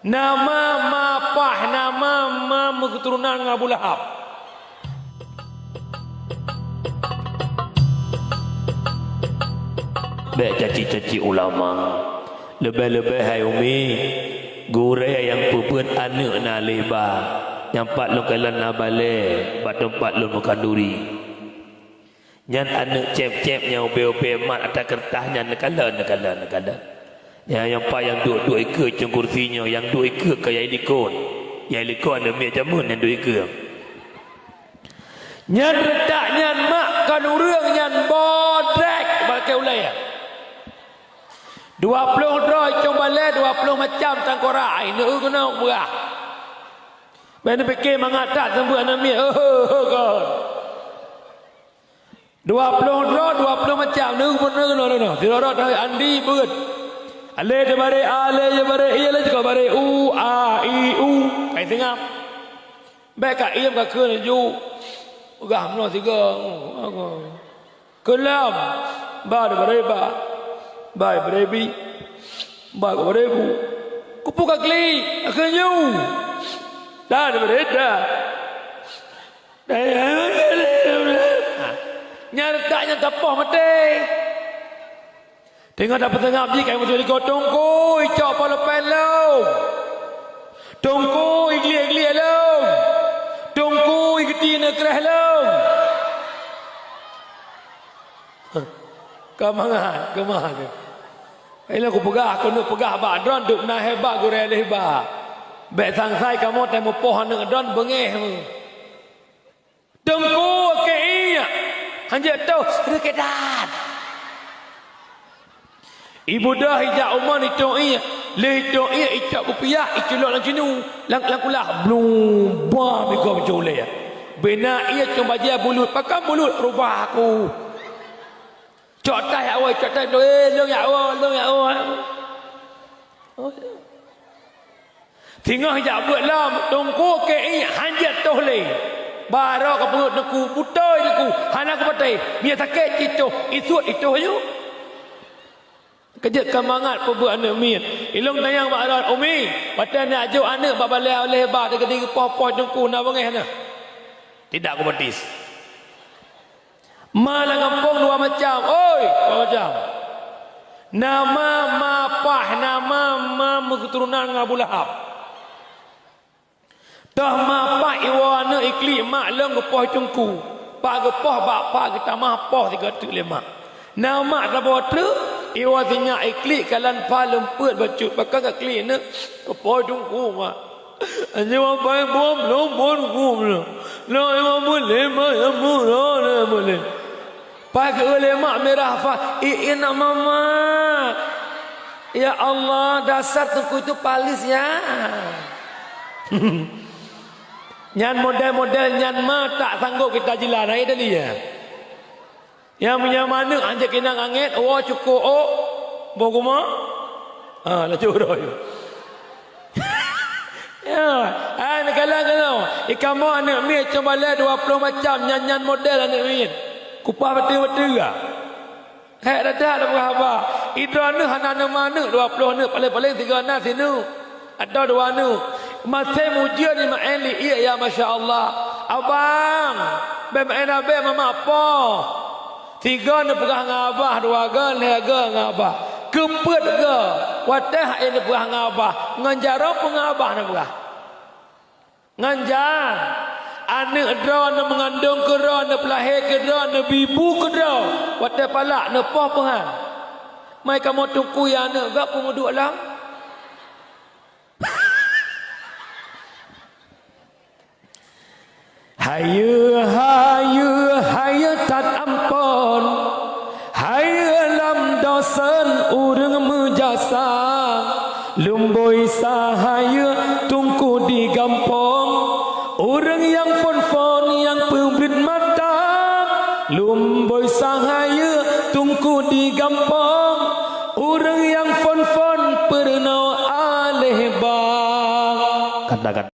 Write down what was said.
Nama mapah nama keturunan Abu Lahab. Baik caci-caci ulama. Lebih-lebih hai umi gure yang puput anak na lebar. Yang pat lu kalan na balik, bat tempat lu mukanduri. Nyan anak cep-cep nya obe-obe mat atas kertasnya nekala. Yang pak yang duk ikut cung kursinya, yang duk ikut ke yang likon. Yang likon ada mek jamun yang duk ikut. Nyan redak nyan mak kan urang nyan bodrek bagai ulaya. 20 droy cung balai 20 macam tangkorak ini kena berah. Benda fikir mangatat sembuh anak mek kan. 20 droy 20 macam ni no. Tidak ada andi beut. Ale de bare iya le juga bare u a i u kai tengah. Baik ka iam ka keun ju. Gam no tiga. Kelam ba de bare ba. Bai berebi. Bai berebu. Kupu ka kli keun ju. Dah de bare dah. Nyar taknya tapah mate. Tengok dapat tengah ji kai mutu di gotong ko icok pa lepan lo. Tongko igli lo. Tongko igti na kerah lo. Kamangan. Ila ku pegah aku nak pegah ba dron duk na hebat ku re hebat. Bek sang sai kamu tai mo poh nak dron bengeh mu. Tongko ke iya. Hanya tu rekedan. Ibu dah hijak umar itu iya. Le itu iya icak rupiah iculok lang cinu. Lang kulah blum ba mi ko jole ya. Bena iya cuma dia bulut pakai bulut rubah aku. Cok tai awak cok tai lo ya awak. Tinggal hijak buat lam tongko ke iya hanjat tole. Bara ka perut neku putoi neku hana ku patai. Mia sakit cicu isut itu ayo. Kejut kemangat perbuat anak min. Ilung tayang bakran umi. Patah nak ajuk anak babalai oleh hebat. Dia kena poh-poh jengku nak bengih na. Tidak aku betis. Malah kampung dua macam. Oi, dua macam. Nama mapah nama keturunan Abu Lahab. Dah mapah iwa anak ikli mak leng gepoh jengku. Pak gepoh bapak kita mapah 3 lima. Nama tak bawa tu. Iwa tinya ikli kalan pa lemput bacut pakai ikli ne kepoh jengku mak. Hanya apa bom lombon kum lo. Lo iwa boleh mak boleh. Pakai oleh mak merah fa ina mama. Ya Allah dasar tuku itu palis ya. Nyan model nyan ma tak sanggup kita jilan ai tadi ya. Yang punya mana anjak kena angit cukup boguma la curo yo. Ya, kalau ikan mau anak mi coba le 20 macam nyan model anak mi. Kupah betul-betul ah. Hek dah berapa? Idran ni hana mana 20 ni paling-paling 3 na sini. Ada 2 ni. Masih mujian ni mak eli iya ya masya-Allah. Abang, bemain abe mama apa? 3 ni pegah ngabah 2 ga lega ngabah. Kempet ga. Watah ini pegah ngabah. Nganjaro pengabah na pegah. Nganjar. Anak dra na mengandung ke dra na pelahir ke dra na bibu ke dra. Watah palak na poh pengan. Mai kamu tungku ya anak gak pemuduk lang. Hayu tak ampun. Hayu lam dosen urang mejasa. Lumboi sahayu tungku di gampong. Orang yang fon yang pembrit mata. Lumboi sahayu tungku di gampong. Orang yang fon pernah aleh bang. Katakan